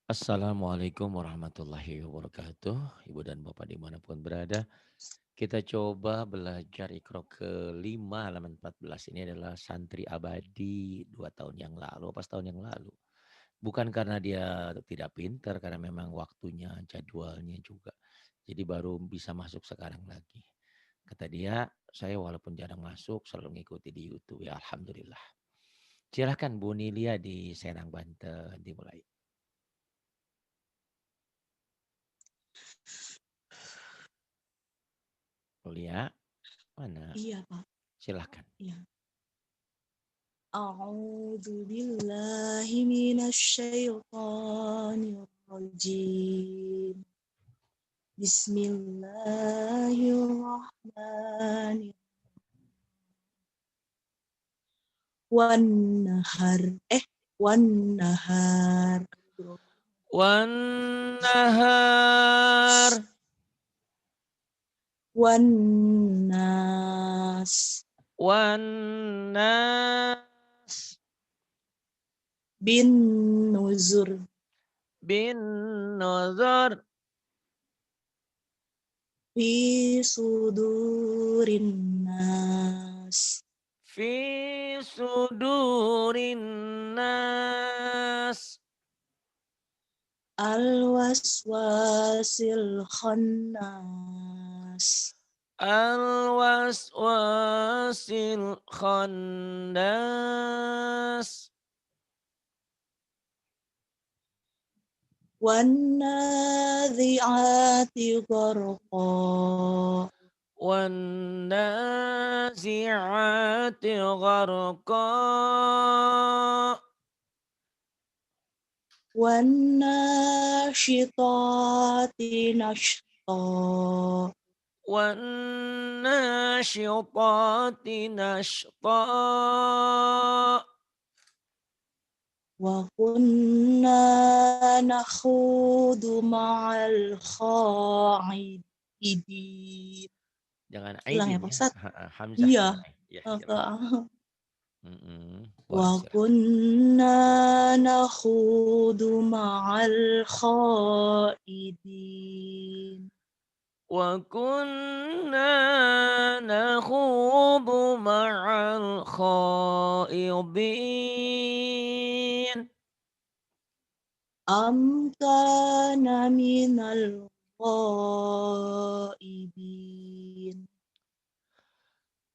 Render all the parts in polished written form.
Assalamualaikum warahmatullahi wabarakatuh. Ibu dan Bapak dimanapun berada. Kita coba belajar Iqra ke-5 halaman 14. Ini adalah santri abadi 2 tahun yang lalu, pas tahun yang lalu. Bukan karena dia tidak pintar, karena memang waktunya, jadwalnya juga. Jadi baru bisa masuk sekarang lagi. Kata dia, saya walaupun jarang masuk, selalu ngikuti di YouTube. Ya Alhamdulillah. Silahkan Bu Nilia di Serang, Banten dimulai. Lia, mana? Iya, Pak. Silahkan. Iya. A'udzu billahi minasyaitonir rajim. Bismillahirrahmanirrahim. Wan nahar wan nahar Wan nahar wan nas wan nas bin nuzur bin nuzur fi sudurin nas fi sudurin nas al-waswasil khannas. al waswasil khannas Wan-nadhi'ati gharqa. wan nazi'ati gharqa Wan-nashitati nashta. wan nasyitati nashta Wa kunna nakhudu ma'al kha'idin. Jangan Ulang ya, Aidin Pak ya. Ustadz? Hamzah Iya. jangan Aid. Ya, silakan. Wa Boleh silakan. kunna nakhudu ma'al khaidin. Wa kunna nakhudu ma'al khaidin. Am kana minal ghaibin.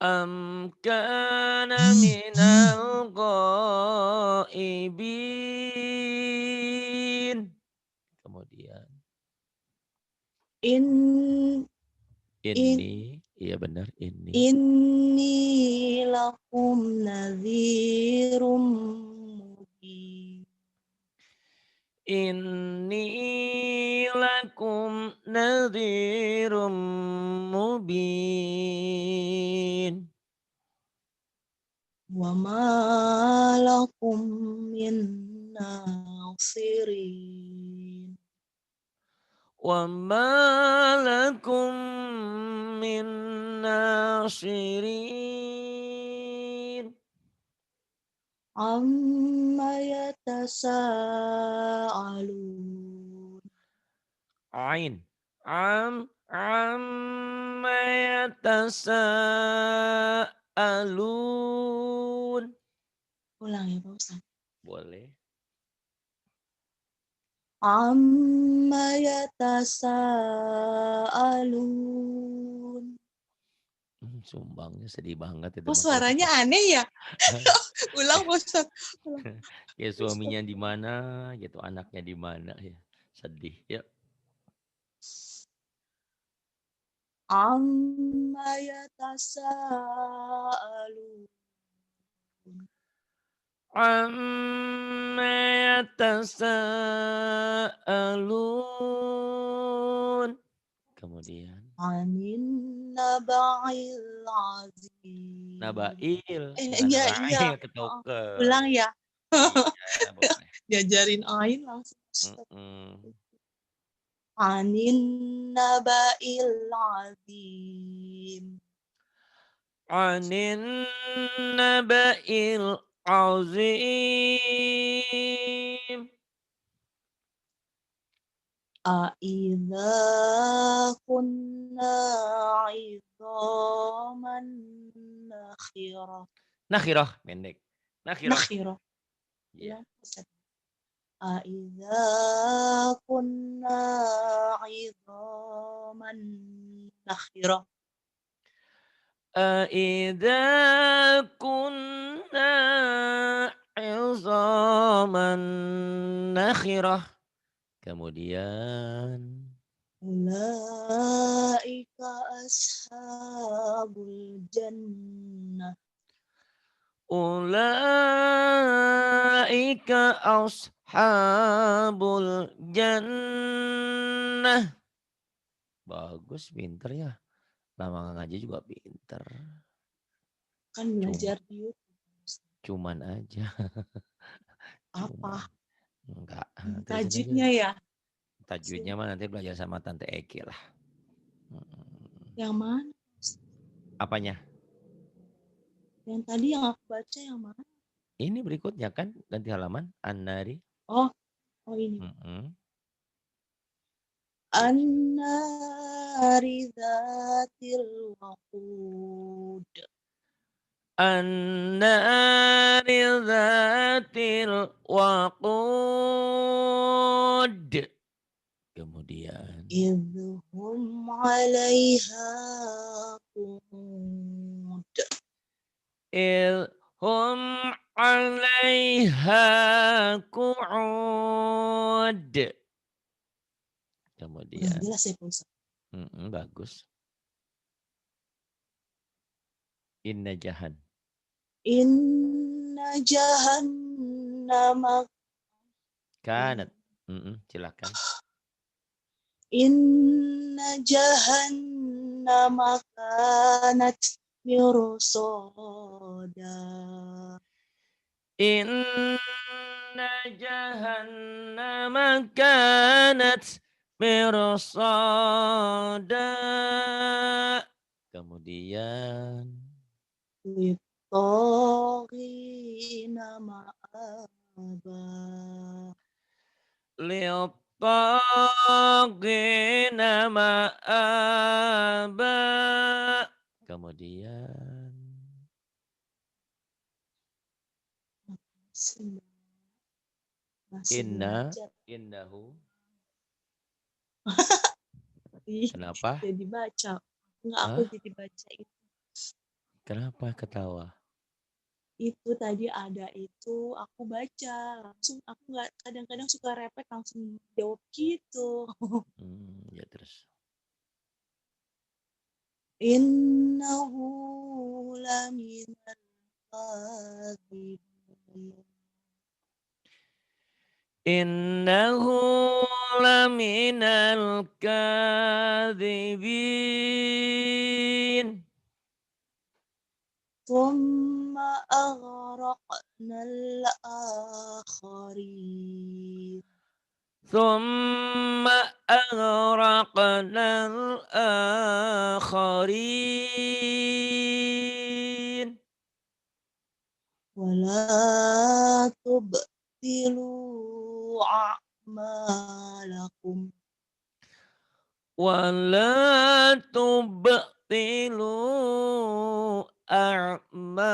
Am kana minal ghaibin. Kemudian In in iya benar ini. inni lakum nadhirum mubin. Inni lakum nadhirum mubin. Wa ma lakum min nasirin. Wa ma lakum min nasirin. Amma yatasaalun. Ain. Amma yatasaalun. Ulang ya Pak Ustaz. Boleh. Amma yatasaalun. Sumbangnya sedih banget itu Oh mah kalau suaranya pakai. aneh ya. Ulang Pak Ustaz. Ulang. Ya suaminya di mana gitu, anaknya di mana ya. Sedih ya. Amma yatasaalun. Amma yatasaalun. Kemudian Anin naba'il azim. Nabail, bukan Iya iya. Nabail Heeh. ketuker. Ulang ya. Iya, boleh. Diajarin Ain langsung. Mm-mm. Anin naba'il azim. Anin naba'il azim. Aidza kunna 'idhaman nakhirah. Nakhirah, pendek. Nakhirah. Nakhirah. Ya. Ulang Ustaz. Aidza kunna 'idhaman nakhirah. Aidza kunna 'idhaman nakhirah. Kemudian Ulaika ashabul jannah. ulaika ashabul jannah. Bagus, pinter ya. Lama ngaji juga pinter. Kan belajar di YouTube. Cuman aja. Apa? Enggak. Tajwidnya ya? Tajwidnya mah nanti belajar sama Tante Eki lah. Yang mana? Apanya? Yang tadi yang aku baca yang mana? Ini berikutnya kan ganti halaman. An-nari. Oh ini. An-nari dzatil waqud. An-nari dzatil waqud. Kemudian Idhum 'alaiha qu'ud. Idhum 'alaiha qu'ud. Kemudian Udah jelas ya Pak Ustaz? bagus. Inna jahan. Inna jahannama Kanat. Silakan. Inna jahannama kanat mirsada. Inna jahannama kanat mirsada. Kemudian Littagina ma'aba. Littagina ma'aba. Kemudian innahu. Kenapa? Jadi baca. Enggak, aku jadi baca itu. Kenapa ketawa? Itu tadi ada itu, aku baca langsung, aku nggak, kadang-kadang suka repet langsung jawab gitu. Ya terus. Innahu laminal kadhibin. Innahu laminal kadhibin. Thumma aghraqnal akharin. Thumma aghraqnal akharin. Wala tubtilu a'malakum. Wala tubtilu a'malakum.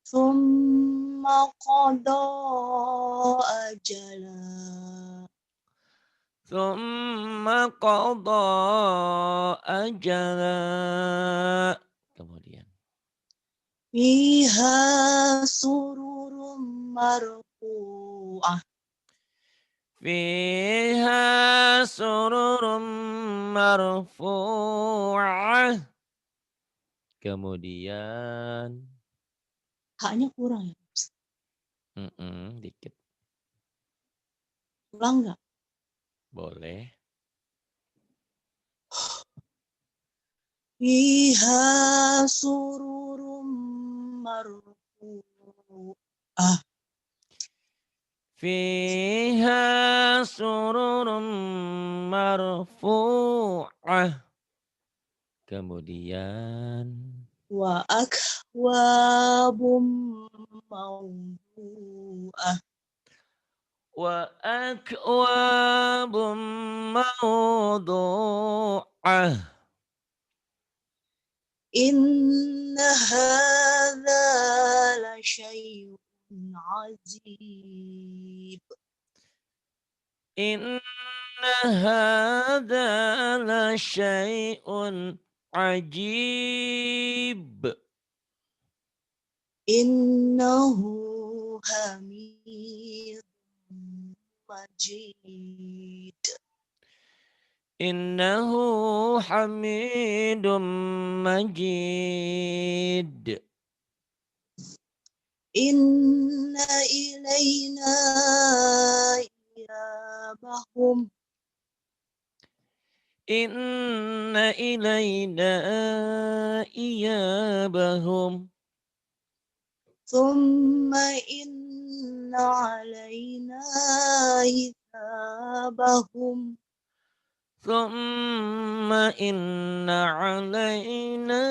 Thumma qada ajala. Thumma qada ajala. Kemudian Fiha sururum marfu'ah. Fiha sururum marfu'ah. Kemudian Haknya kurang ya? Dikit. Ulang nggak? Boleh. Fiha sururum marfu'ah. Fiha sururum marfu'ah. Kemudian Wa akwabum mawdu'ah. وأكواب موضوعة إن هذا لشيء عجيب. إن هذا لشيء عجيب. إنه حميد مجيد. إنه حميد مجيد. إن إلينا إيابهم. إن إلينا إيابهم. ثم إن علينا حسابهم. ثم إن علينا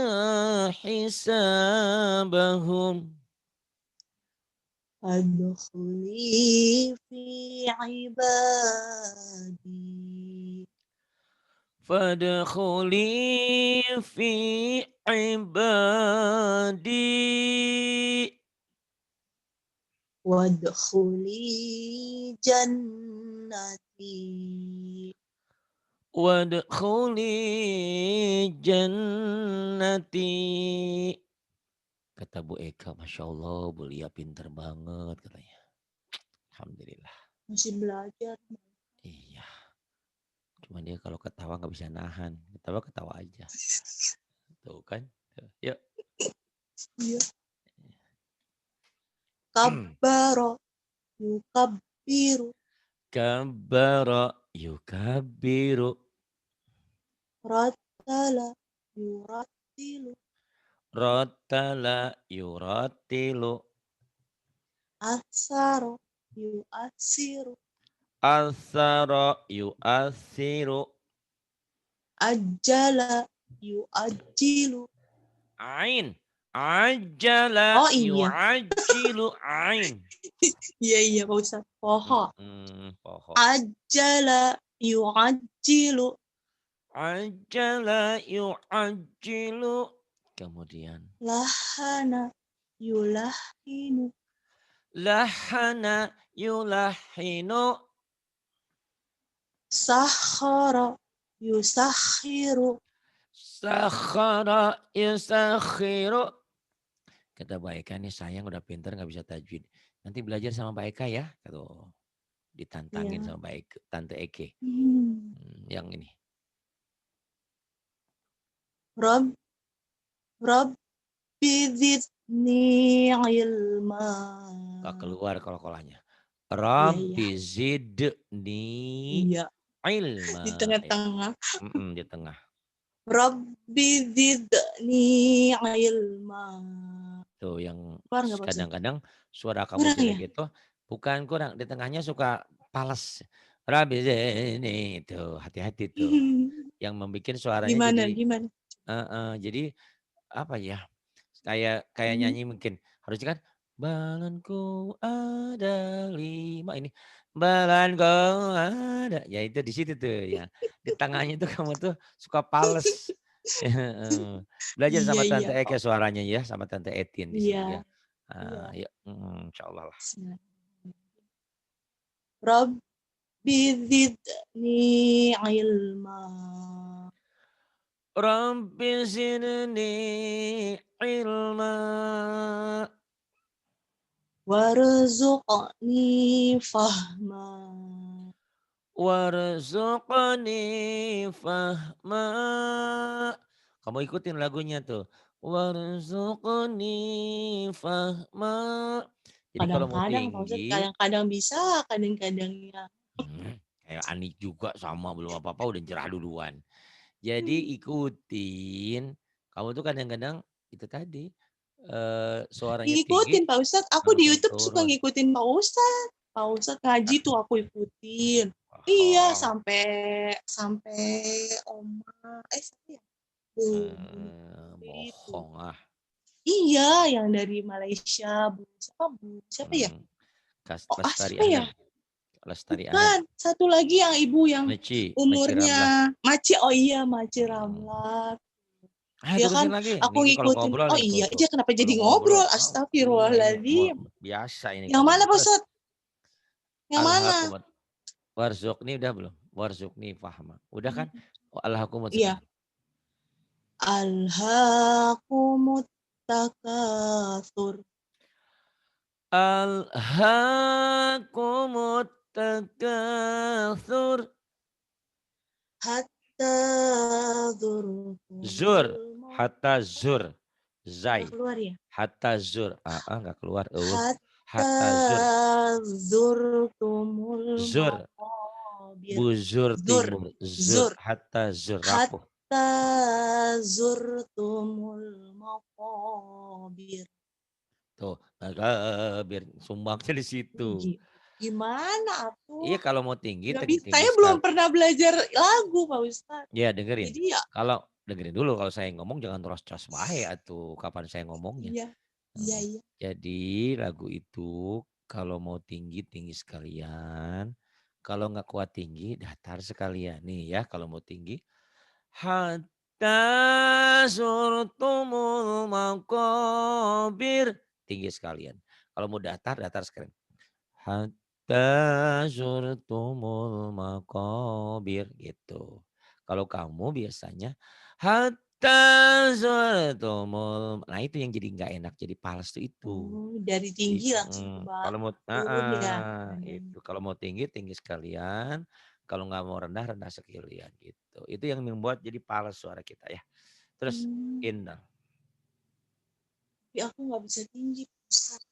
حسابهم. فادخلي في عبادي. فادخلي في عبادي. وادخلي جنتي. Wadkhuli jannati. Kata Bu Eka, Masya Allah, Bu Lia pinter banget katanya. Alhamdulillah. Masih belajar. Iya. Cuma dia kalau ketawa nggak bisa nahan. Ketawa aja. Tuh kan. Tuh, yuk. Iya. Kabbaro yukabbiru. Kabbara yukabbiru. Rattala yurattilu. Rattala yurattilu. Asaro yuasiru. Asara yuasiru. Ajjala yuajjilu. Ain. Ajala Oh iya. yu'ajjilu ain. Iya Pak Ustadz. Poho. Poho. Ajjala yuajjilu. Ajala yu'ajjilu. Kemudian. Lahana yulahinu. Lahana yulahinu. Sakhara yusakhiru. Sakhara yusakhiru. Kata Mbak Eka nih, sayang udah pinter gak bisa tajwid. Nanti belajar sama Mbak Eka ya. Kata, ditantangin Ya. sama Mbak Eka, Tante Eke. Yang ini. Rabbi zidni ilma. Gak keluar kolahnya. Iya. Rabbi zidni Iya. ilma. Di tengah-tengah. Di tengah. Rabbi zidni ilma. Tuh yang Keluar nggak, Pak Ustadz? kadang-kadang suara kamu Kurang jelek ya? itu bukan kurang. Di tengahnya suka pales. Rabbi zidni itu hati-hati tuh. Yang membuat suaranya Gimana? jadi apa ya? Kayak nyanyi mungkin. Harusnya kan balanku ada 5 ini. Balanku ada. Ya itu di situ tuh ya. Di tengahnya tuh kamu tuh suka pales. Belajar Iya, sama iya, Tante Eke Pak. suaranya ya. Sama Tante Etin di sini ya. Iya. Iya. Ya, insya Allah lah. Rabbi zidni ilma. Rabbi zidni ilma. Warzuqni fahma. Warzuqni fahma. Kamu ikutin lagunya tuh. Warzuqni fahma. Jadi kalau mau Kadang-kadang Pak Ustadz, tinggi. kadang-kadang bisa, kadang-kadang ya. Kayak Anik juga sama belum apa-apa udah cerah duluan. Jadi ikutin. Kamu tuh kadang-kadang itu tadi. Suaranya tinggi Ngikutin Pak Ustadz, aku di langsung YouTube suka turun. ngikutin Pak Ustadz. Pak Ustadz ngaji tuh aku ikutin. Iya, Oh. sampai Oma, siapa ya? Bohong ah. Iya, yang dari Malaysia, Bu. Siapa ya? Lestari Siapa ya? Adam. Lestari Ahad. Bukan, satu lagi yang ibu yang Maci Ramlah. umurnya Maci. Oh iya, Maci Hmm. Ramlah. Ayo Dia terusin kan lagi. aku Ini kalau ngikutin. ngobrol Oh nih iya, tuh. dia kenapa Kalau jadi ngobrol, ngobrol? iya ini Astagfirullahaladzim. biasa ini Yang kalau mana, ini. Pak Terus Ustadz? Yang mana? alhaqumut warzuqni udah belum? Warzuqni fahma. Udah kan? Oh, alhaqumut Iya. sekarang. Alhaqumut takatsur. Alhaqumut takatsur. Hatta Zur, zurtumul maut. hatta zur. Nggak Zai, keluar ya? hatta zur. Nggak keluar. Hatta Hatta zur. zurtumul Zur, maqabir. buzur Zur. timur. Zur, Zur. hatta zur. Rapuh. Hatta zurtumul maqabir. Tuh, biar sumbangnya di situ. Gimana Iya atuh? kalau mau tinggi, Nggak bisa. tinggi Saya belum sekali. pernah belajar lagu, Pak Ustadz. Ya dengerin. Jadi ya, Kalau dengerin dulu, kalau saya ngomong jangan terus bae atuh kapan saya ngomongnya. iya, iya, iya. Jadi lagu itu kalau mau tinggi tinggi sekalian, kalau nggak kuat tinggi datar sekalian. Nih ya kalau mau tinggi. Hatta zurtumul maqabir. Tinggi sekalian. Kalau mau datar, datar sekalian. Hatta zurtumul maqabir gitu. Kalau kamu biasanya hatta zurtumul, nah itu yang jadi nggak enak, jadi pals tuh itu. Oh, dari tinggi langsung ke bawah, Kalau mau turun ya nadanya. itu kalau mau tinggi tinggi sekalian, kalau nggak mau rendah rendah sekalian gitu. Itu yang membuat jadi pals suara kita ya. Terus indah. Tapi aku nggak bisa tinggi, Ustaz.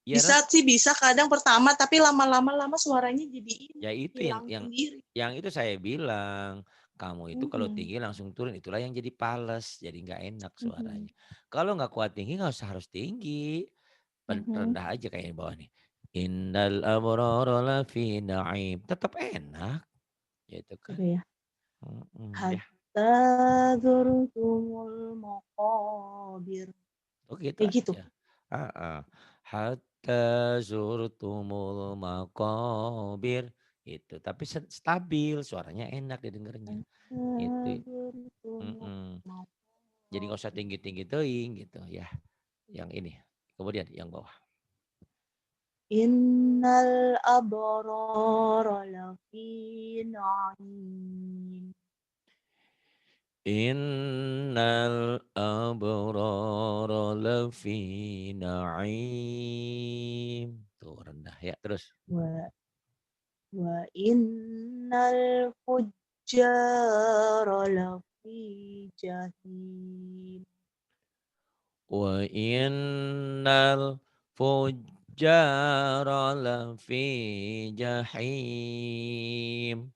Ya, Bisa sih, bisa kadang pertama, tapi lama-lama suaranya jadi ini, ya itu hilang sendiri. yang itu saya bilang. Kamu itu kalau tinggi langsung turun, itulah yang jadi pales, jadi nggak enak suaranya. Kalau nggak kuat tinggi nggak usah harus tinggi, rendah aja kayak di bawah nih. Innal abrara lafi na'im, tetap enak, gitu kan. Gitu ya. Ya. Hatta zurtumul maqabir. Oh gitu Kayak gitu. aja. Hatta zurtumul maqabir itu, tapi stabil, suaranya enak didengarnya. Itu. Jadi nggak usah tinggi-tinggi teuing gitu ya. Yang ini. Kemudian yang bawah. Innal abrara lafi na'im. Innal abrara lafi na'im. Tuh rendah ya, terus. Wa innal fujjara lafi jahim. Wa innal fujjara lafi jahim.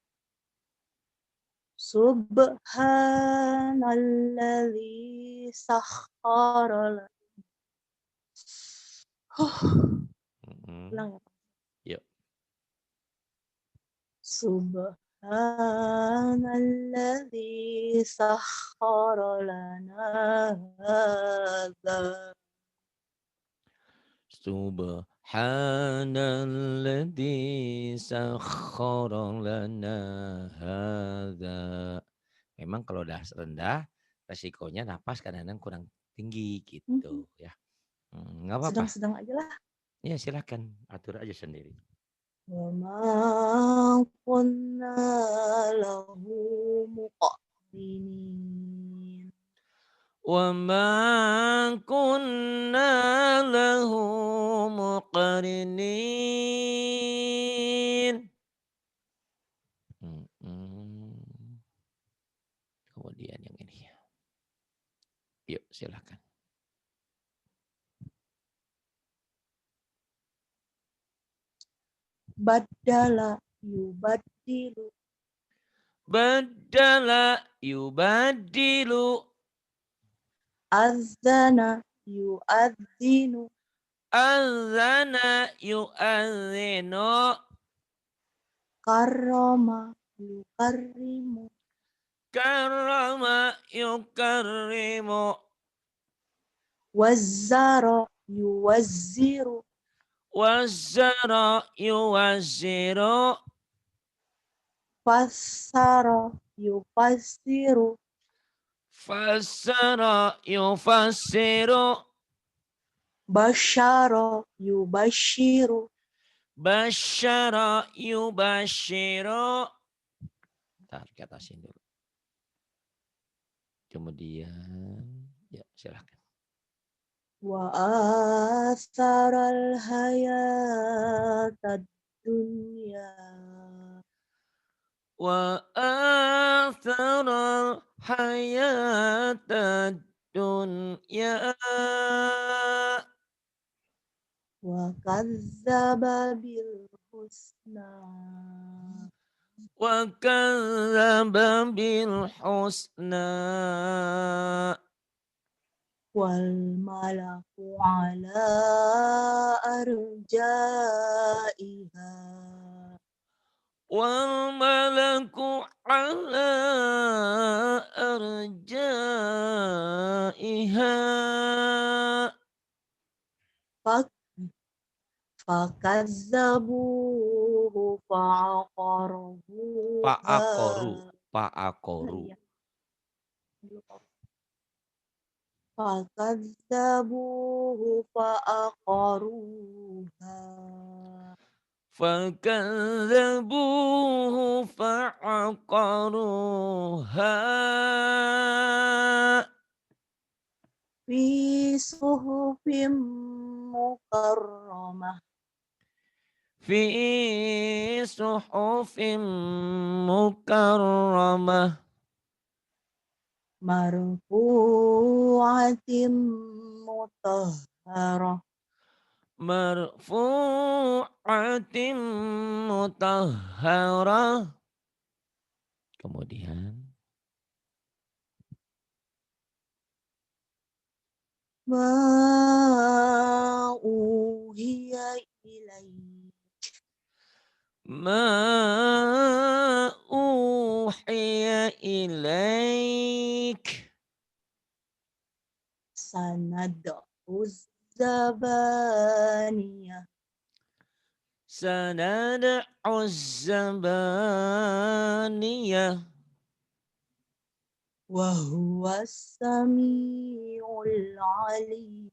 Subhanalladzi sakhkhara ulang ya. Yuk. Subhanalladzi sakhkhara lana hadza. Subhanalladzi sakhkhara lana hadza. Memang kalau udah rendah, resikonya napas kadang-kadang kurang tinggi gitu ya. Nggak apa-apa. Sedang-sedang aja lah. Ya silakan atur aja sendiri. Wa ma kunna lahu muqrinin. Wa ma kunna lahu muqrinin. Kemudian yang ini. Yuk silakan. Badala yubaddilu. Badala yubadilu. Azana yu'adzinu. Azana yu'adzinu. Karrama yukarrimu. Karrama yukarrimu. Wazzara yuwazziru. Wazzara yuwazziru. Fassara yufassiru. Fassara yufassiru. Basyara yubasyiru. Basyara yubasyiru. Tarik ke atasin dulu. Kemudian, ya silahkan. Wa atharal hayatad dunya. Wa atharal hayatad dunya. Wa kadzdzaba bil husna. Wa kadzdzaba bil husna. Wal malaku ala arjaiha. Wal malaku ala arjaiha. Fakazzabuhu fa'aqaruha. Fa'akoru. Iya. Fakazzabuhu fa'aqaruha. فكذبوه فعقروها Fi suhufim mukarramah. في صحف مكرمة Marfu'atim mutahharah. مرفوعة مطهرة. Kemudian Ma uhiya ilaih. ما أوحي إليك. Sanad'uz zabaniyah. سندع الزبانية. Wa huwas samiul alim.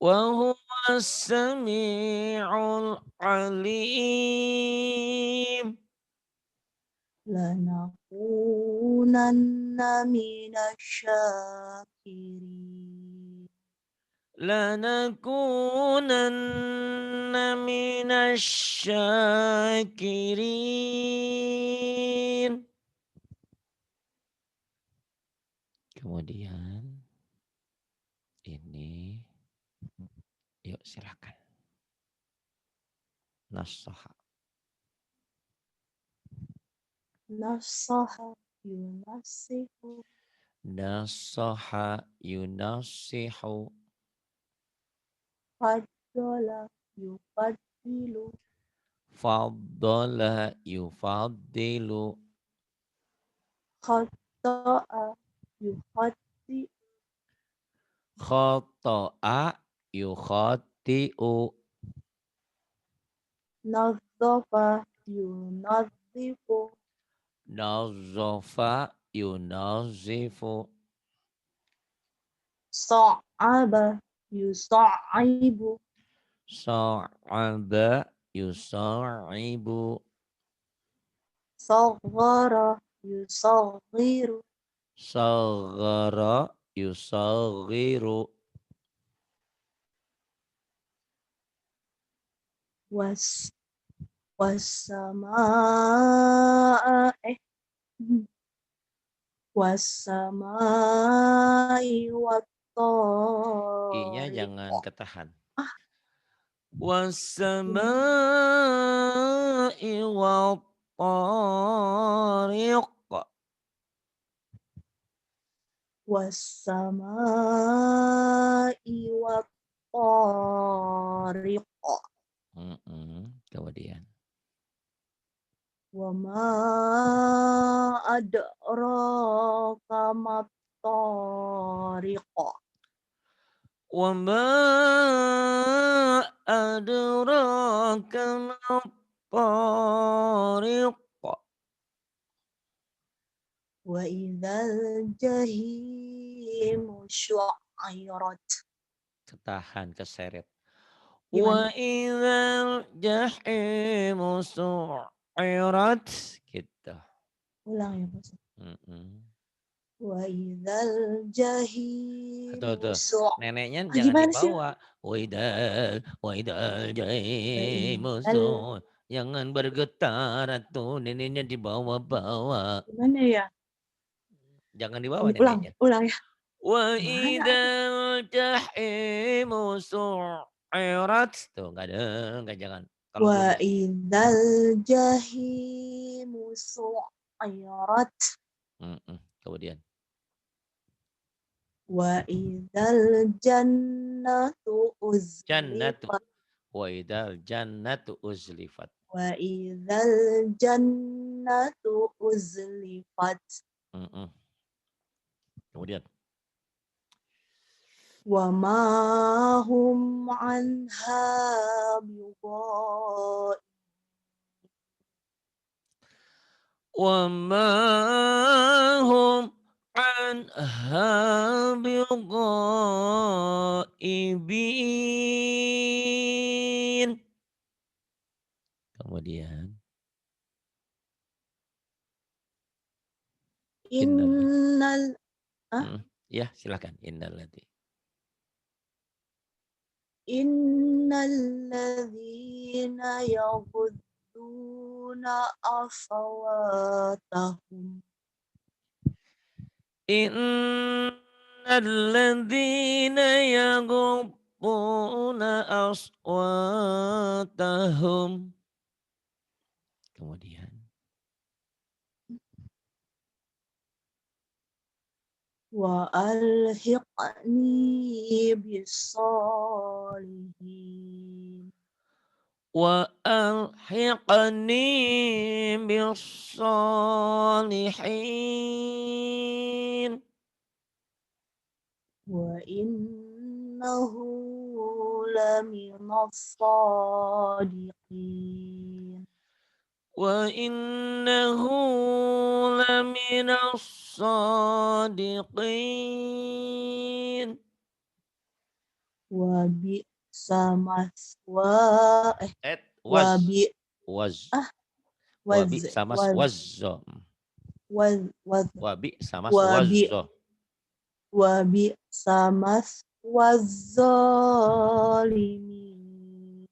وهو السميع العليم. Lanakunanna minasyakirin. لنكونن من الشاكرين. Kemudian ini, yuk silakan. Nasaha. Nasaha yunasihu. Nasaha yunasihu. Faddala yufaddilu. Faddala yufaddilu. Khatta'a yukhatti. Khata'a yukhati'u. Nadzafa yunadzifu. Nazzafa yunazzifu. Sa'aba yusaibu. Sa'aba yusa'ibu. Saghara yusaghiru. Saghara yusaghiru. Wassama'a wassamai I-nya wattariq. jangan ketahan. Ah, Wassama'i wattariq. wassamai wattariq. Kemudian. Wa ma adraka mattariq. Wa ma adraka ma-t-tariq. Wa idzal jahimu syu'irat. Ketahan, keseret. Gimana? Wa idzal jahimu su'irat. Gitu. Ulang ya, Mas. Mm-mm. Wa idzal jahimu Tuh. Neneknya jangan gimana sih? dibawa. Wa idal Wa jaimu idzal jangan bergetar tuh neneknya dibawa-bawa. gimana ya? Jangan dibawa Ulang, neneknya. ulang ya. Wa Gimana? idal jahimu su'irat. Tuh enggak jangan. Kalau belum Wa bisa. idzal jahimu su'irat. Kemudian Wa idzal jannatu jannatu uzlifat. wa idal jannatu uzlifat. Wa idzal jannatu uzlifat. Mm-mm. Kemudian Wa ma hum anha bigha'ibin. wa ma hum anha bighaibin. Kemudian innal Innal ya silakan innallati innal ladzina yaghudduna aswatahum. innal ladzina yaghudduna aswatahum. Kemudian Wa alhiqni bisolihin. wa alhiqni bis-shalihin. Wa innahu laminas sadiqin. Wa innahu laminas sadiqin. Wa bi'sa maswa wa Was bi was ah wabi waz sama waz wazzo. waz waz Wabi sama wa bi wazzo. wa bi'sa wazzalimin.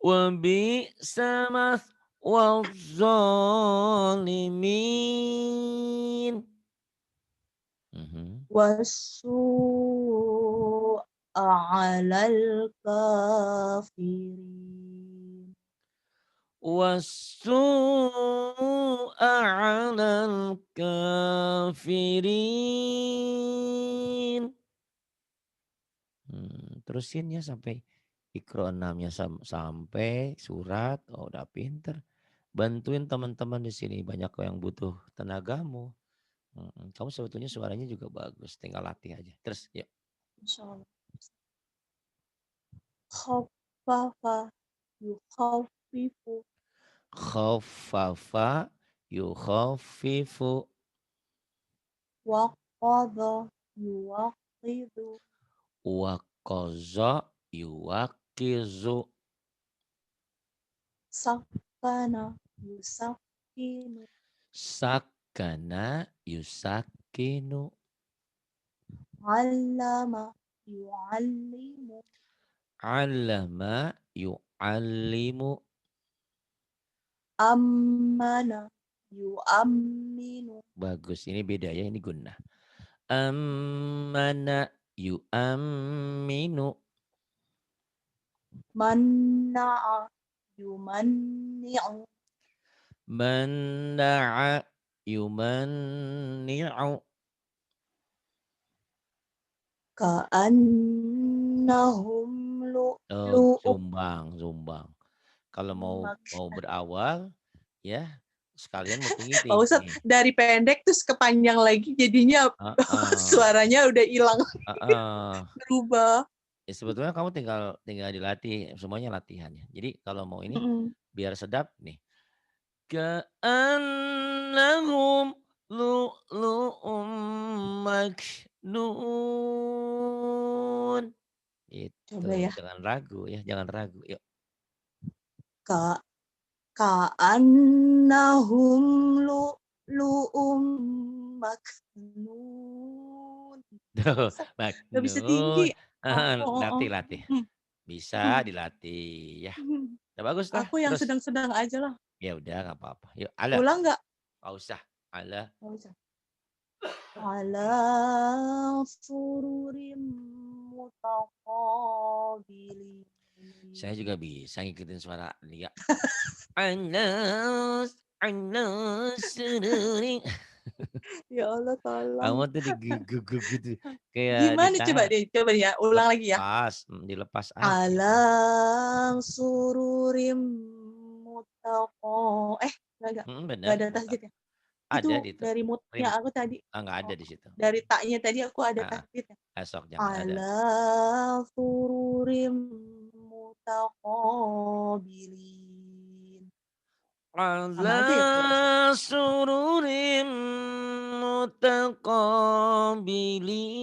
Wabi sama wazzalimin. Wasu alal kafirin. Wasu'a 'alal kafirin. Terusin ya sampai Iqra 6-nya sampai surat. Oh, udah pinter. Bantuin teman-teman di sini. Banyak kok yang butuh tenagamu. Kamu sebetulnya suaranya juga bagus. Tinggal latih aja. Terus ya. Insyaallah. Khaffafa yukhaffifu. Khaffafa yukhaffifu. Waqadha yuwaqidu. Waqaza yuwaqizu. Sakkana yusakkinu. Sakana yusakinu. 'Allama yu'allimu. 'Allama yu'allimu. Ammana yu'amminu. Bagus, ini beda ya, ini gunnah. Ammana yu'amminu. Manna'a yumanni'u. Manna'a yumanni'u. Ka'annahum Oh, lu'lu'u zumbang. Kalau mau maknun. berawal, ya sekalian mau Pak Ustadz, tinggi-tinggi. dari pendek terus kepanjang lagi jadinya Heeh, suaranya udah hilang heeh. berubah. Ya sebetulnya kamu tinggal tinggal dilatih, semuanya latihan ya. Jadi kalau mau ini Mhm. biar sedap nih. Ka'annahum lu'lu'um maknun. Coba Itu, ya. jangan ragu ya, jangan ragu. Yuk. Ka ka'annahum lu'lu'um maknun. Nggak Tuh, bisa, nggak bisa tinggi. maknun. Oh, oh, oh, oh. Latih, latih. Mhm, Bisa mhm, dilatih ya. mhm. Udah bagus dah. Aku yang Terus sedang-sedang aja lah. ya udah nggak apa-apa. Yuk, ala. Ulang nggak? Nggak usah. Ala. Nggak usah. Ala sururim mutaqabilin. Saya juga bisa ngikutin suara dia. Anas, anas, sururing. Ya Allah, tolong. Kamu tuh diguguk gitu. Kayak Gimana coba ditahan. deh, coba ya, ulang lagi ya. Lepas, dilepas aja. Alang sururim mutaqo nggak Bener, ada betul. tasjid ya? Itu Ada di itu. dari mutnya Rim. aku tadi, Nggak ada oh, di situ. dari taknya tadi aku ada Heeh. tasjidnya. Esok jangan ada. Ala sururim mutaqabilin. Sama Ala aja ya kalau rasanya? sururim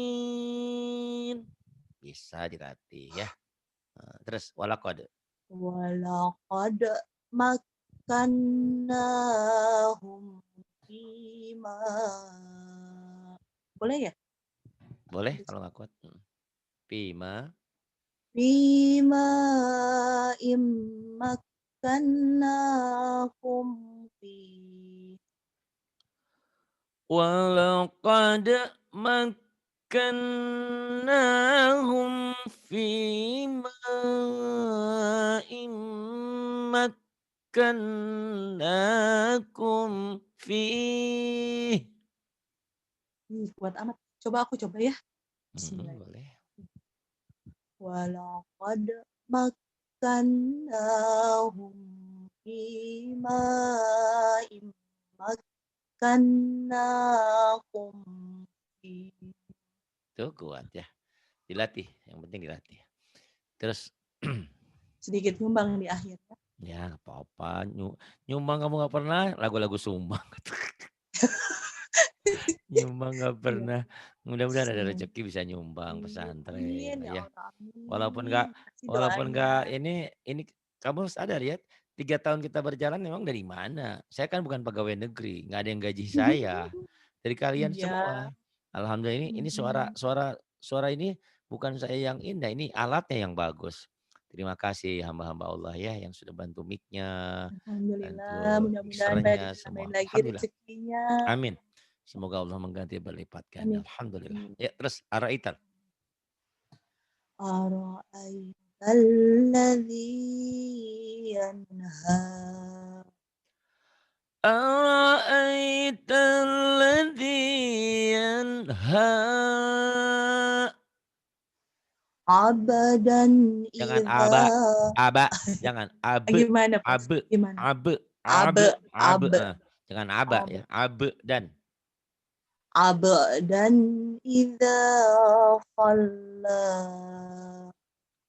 mutaqabilin. Bisa dilatih ya. Terus walaqad. Walaqad makkannahum fima. Boleh ya? Boleh Tulis. kalau nggak kuat. Bima. Fima immakkannakum fi. Walaqad makkannahum fima immakkannakum fih. Kuat amat. Coba aku coba ya. Bismillahirrahmanirrahim. Boleh. Walaqad makkannahum fima immakkannakum fi. Tuh kuat ya. Dilatih, yang penting dilatih. Terus Sedikit nyumbang di akhir ya. ya nggak apa-apa. Nyumbang kamu nggak pernah lagu-lagu sumbang. Nyumbang nggak Iya. pernah. Mudah-mudahan ada Hmm. rezeki bisa nyumbang Iya, pesantren amin ya ya. Allah, Walaupun amin. nggak Kasih walaupun doanya. nggak ini kamu sadar ya, 3 tahun kita berjalan memang dari mana? Saya kan bukan pegawai negeri, nggak ada yang gaji saya. Dari kalian Iya. semua. Alhamdulillah ini suara Mm-mm. suara suara ini bukan saya yang indah, ini alatnya yang bagus. Terima kasih hamba-hamba Allah ya yang sudah bantu mic-nya, Alhamdulillah, bantu mudah-mudahan nggak mixernya ditambahin semua. lagi Alhamdulillah. rezekinya. Amin. Semoga Allah mengganti berlipat ganda. Amin. Alhamdulillah. Amin. Ya, terus araital. Ara'aital ladzi yanha. أرأيت الذي ينهى. Abadan Jangan idza. aba, aba, jangan abe, Gimana, Pas? abe, Gimana? abe, Abe, abe, abe, abe, jangan aba abe. ya, abe dan Abadan idza qalla.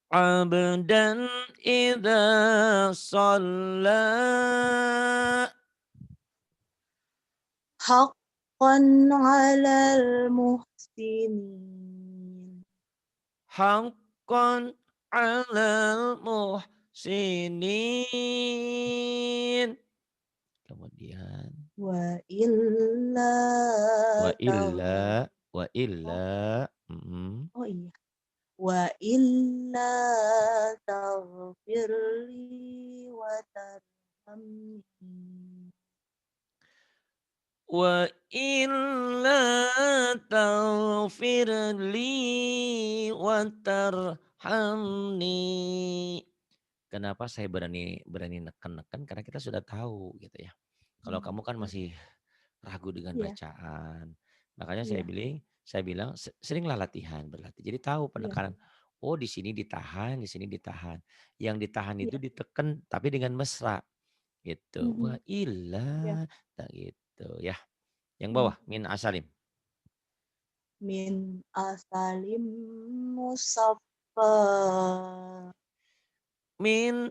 abdan idza shalla. Haqqan 'alal muhsinin. Haqqan 'alal muhsinin. Kemudian Wa illa wa illa tagh. wa Oh, illa mhm. oh iya. Wa illa taghfirli wa tarhamni. Wa illa taghfir li wa tarhamni. Kenapa saya berani berani neken-neken karena kita sudah tahu gitu ya. Kalau kamu kan Iya, masih ragu dengan iya, bacaan. Makanya iya, saya bilang seringlah latihan, berlatih. Jadi tahu iya, penekanan. Oh di sini ditahan, di sini ditahan. Yang ditahan itu iya. diteken tapi dengan mesra gitu. Wa Mhm, iya. illa tak gitu ya. Yang Mhm. bawah min asalim. Min asalim musaffat. Min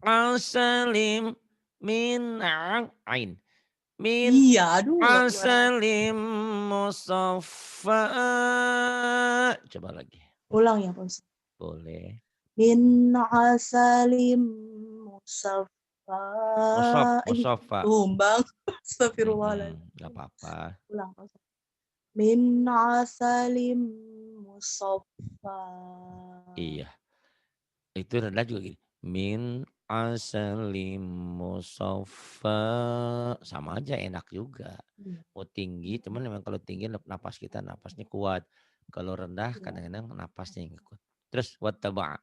asalim min ain. Min Iya, aduh nggak keluar. asalim musaffa. Coba lagi. Ulang ya, Pak Ustadz. Boleh. Min asalim musaffa. Ih, Musaffa. tumbang. Astagfirullahaladzim. Nggak apa-apa. Ulang, Pak Ustadz. Min asalim musaffa. Iya. Itu rendah juga gini. Min asalim musaffa. Sama aja enak juga. Iya. Mau tinggi, cuman memang kalau tinggi napas kita napasnya kuat. Kalau rendah Iya. kadang-kadang napasnya yang kuat. Terus wattaba'.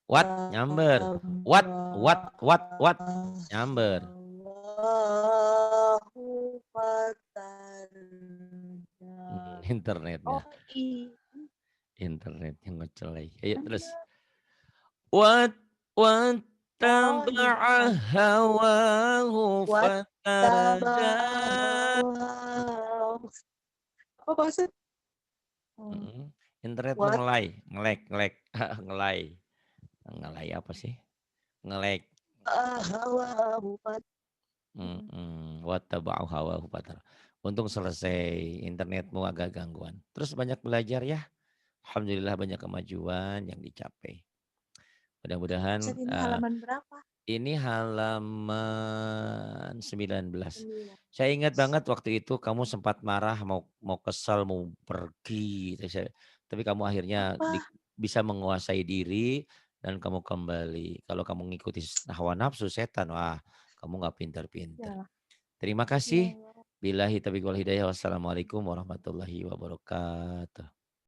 Wat nyamber. Wat nyamber. Internetnya. Oh, iya. Internetnya ngecelai. Ayo terus. Wat Oh, wattaba'a iya. hawahu fatarda. Apa maksud? Internet What? mengelai, ngelek, ngelai. Ngelai apa sih? Ngelek. Hawahu Wattaba'u hawahu fatarda. Untung selesai, internetmu agak gangguan. Terus banyak belajar ya. Alhamdulillah banyak kemajuan yang dicapai. Mudah-mudahan Ustadz, ini halaman berapa? ini halaman 19. 9. Saya ingat banget waktu itu kamu sempat marah, mau kesal, mau pergi. Tapi kamu akhirnya Apa? bisa menguasai diri dan kamu kembali. Kalau kamu ngikuti hawa nafsu setan, wah kamu nggak pinter-pinter. Ya, Terima ya, kasih. ya. Billahi taufiq wal hidayah. Wassalamualaikum warahmatullahi wabarakatuh.